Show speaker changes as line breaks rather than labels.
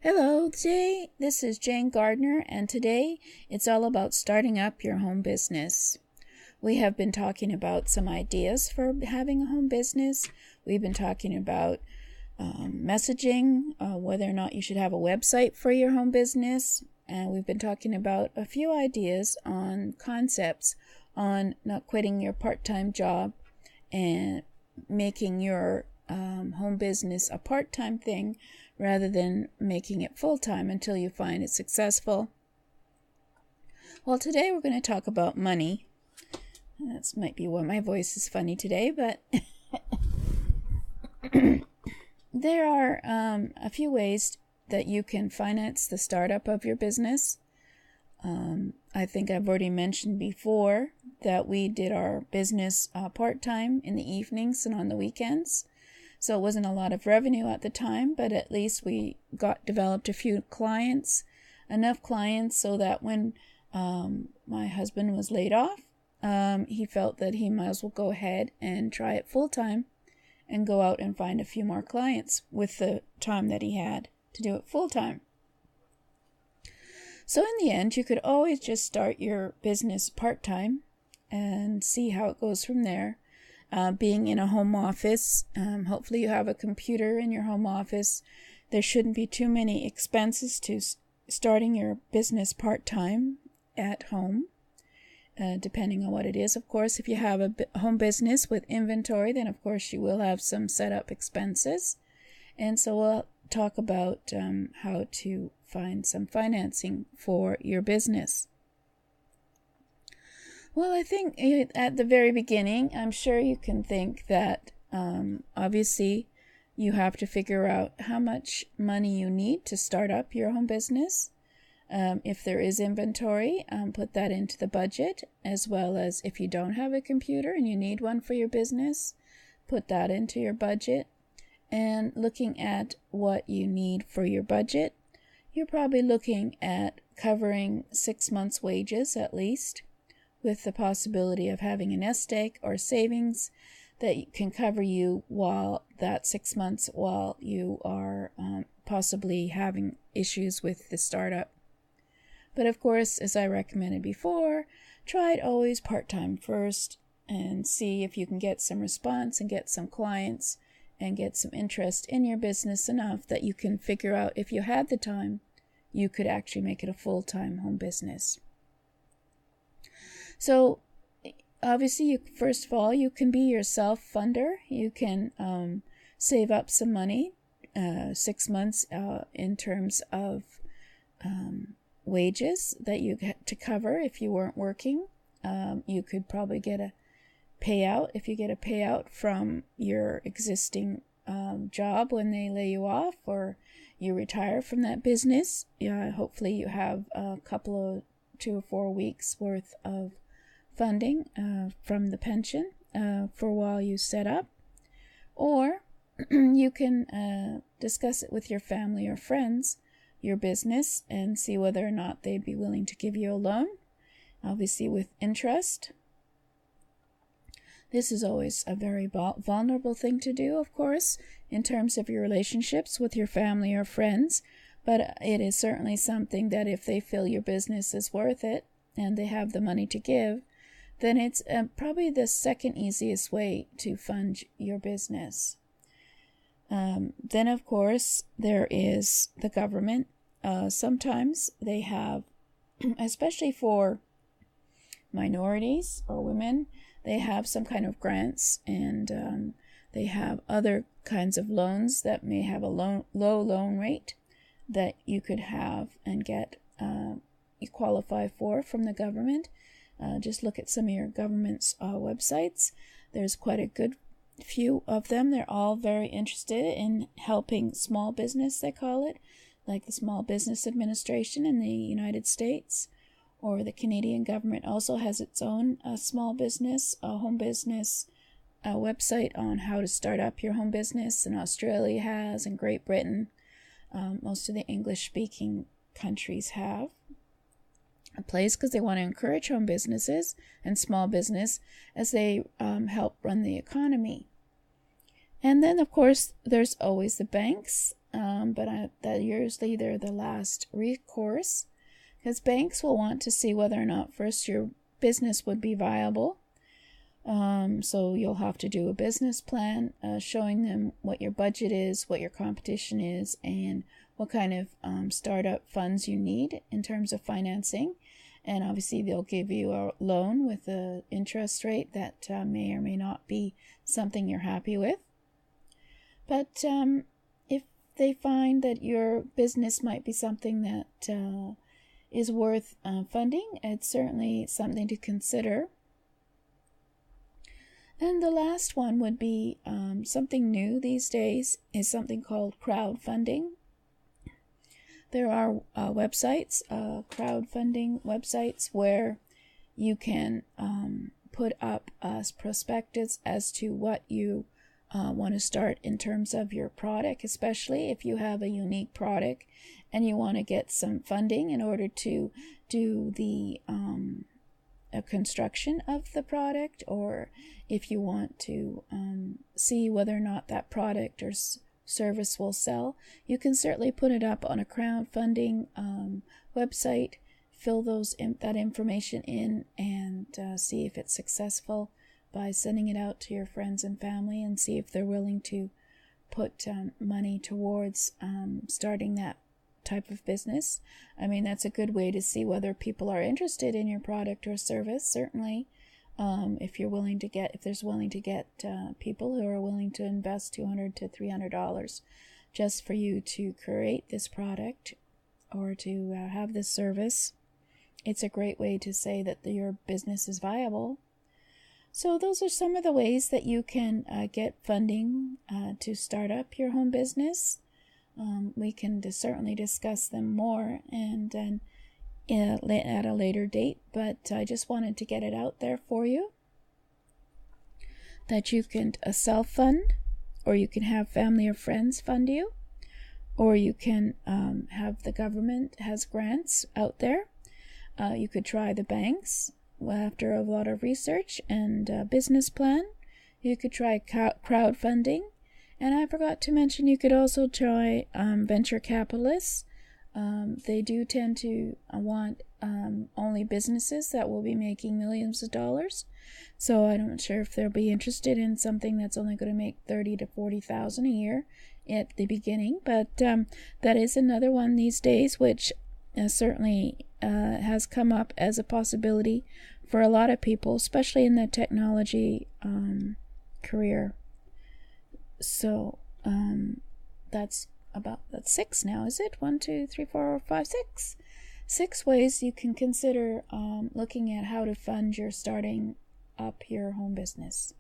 Hello, today this is Jane Gardner, and today it's all about starting up your home business. We have been talking about some ideas for having a home business. We've been talking about messaging, whether or not you should have a website for your home business, and we've been talking about a few ideas on concepts on not quitting your part-time job and making your home business a part-time thing rather than making it full-time until you find it successful. Well, today we're going to talk about money. That might be why my voice is funny today, but there are a few ways that you can finance the startup of your business. I think I've already mentioned before that we did our business part-time in the evenings and on the weekends. So it wasn't a lot of revenue at the time, but at least we developed a few clients, enough clients so that when my husband was laid off, he felt that he might as well go ahead and try it full-time and go out and find a few more clients with the time that he had to do it full-time. So in the end, you could always just start your business part-time and see how it goes from there. Being in a home office, hopefully you have a computer in your home office. There shouldn't be too many expenses to starting your business part-time at home, depending on what it is. Of course, if you have a home business with inventory, then of course you will have some setup expenses. And so we'll talk about how to find some financing for your business. Well, I think at the very beginning, I'm sure you can think that obviously you have to figure out how much money you need to start up your home business. If there is inventory, put that into the budget, as well as if you don't have a computer and you need one for your business, put that into your budget. And looking at what you need for your budget, you're probably looking at covering 6 months' wages at least, with the possibility of having a nest egg or savings that can cover you while that 6 months while you are possibly having issues with the startup. But of course, as I recommended before, try it always part-time first and see if you can get some response and get some clients and get some interest in your business enough that you can figure out if you had the time, you could actually make it a full-time home business. So obviously, first of all, you can be your self-funder. You can save up some money, 6 months in terms of wages that you get to cover if you weren't working. You could probably get a payout if you get a payout from your existing job when they lay you off or you retire from that business. Hopefully you have a couple of 2 or 4 weeks worth of funding from the pension for while you set up, or you can discuss it with your family or friends, your business, and see whether or not they'd be willing to give you a loan, obviously with interest. This is always a very vulnerable thing to do, of course, in terms of your relationships with your family or friends, but it is certainly something that if they feel your business is worth it and they have the money to give, then it's probably the second easiest way to fund your business. Then, of course, there is the government. Sometimes they have, especially for minorities or women, they have some kind of grants, and they have other kinds of loans that may have a low loan rate that you could have and get you qualify for from the government. Just look at some of your government's websites. There's quite a good few of them. They're all very interested in helping small business, they call it, like the Small Business Administration in the United States, or the Canadian government also has its own small business, home business website on how to start up your home business, and Australia has, and Great Britain. Most of the English-speaking countries have a place because they want to encourage home businesses and small business as they help run the economy. And then, of course, there's always the banks, but that usually they're the last recourse, because banks will want to see whether or not first your business would be viable. So you'll have to do a business plan showing them what your budget is, what your competition is, and what kind of startup funds you need in terms of financing. And obviously they'll give you a loan with an interest rate that may or may not be something you're happy with. But if they find that your business might be something that is worth funding, it's certainly something to consider. And the last one would be something new these days is something called crowdfunding. There are websites, crowdfunding websites, where you can put up a prospectus as to what you want to start in terms of your product, especially if you have a unique product and you want to get some funding in order to do the construction of the product, or if you want to see whether or not that product or service will sell. You can certainly put it up on a crowdfunding website, fill that information in, and see if it's successful by sending it out to your friends and family, and see if they're willing to put money towards starting that type of business. I mean, that's a good way to see whether people are interested in your product or service. Certainly, if there's willing to get people who are willing to invest $200 to $300 just for you to create this product or to have this service, it's a great way to say that your business is viable. So those are some of the ways that you can get funding to start up your home business. We can certainly discuss them more and then at a later date, but I just wanted to get it out there for you that you can self-fund, or you can have family or friends fund you, or you can have the government has grants out there. You could try the banks after a lot of research and business plan. You could try crowdfunding. And I forgot to mention, you could also try venture capitalists. They do tend to want only businesses that will be making millions of dollars. So I'm not sure if they'll be interested in something that's only going to make $30,000 to $40,000 a year at the beginning. But that is another one these days, which certainly has come up as a possibility for a lot of people, especially in the technology career. So that's 6 now, is it? 1, 2, 3, 4, 5, 6. 6 ways you can consider looking at how to fund your starting up your home business.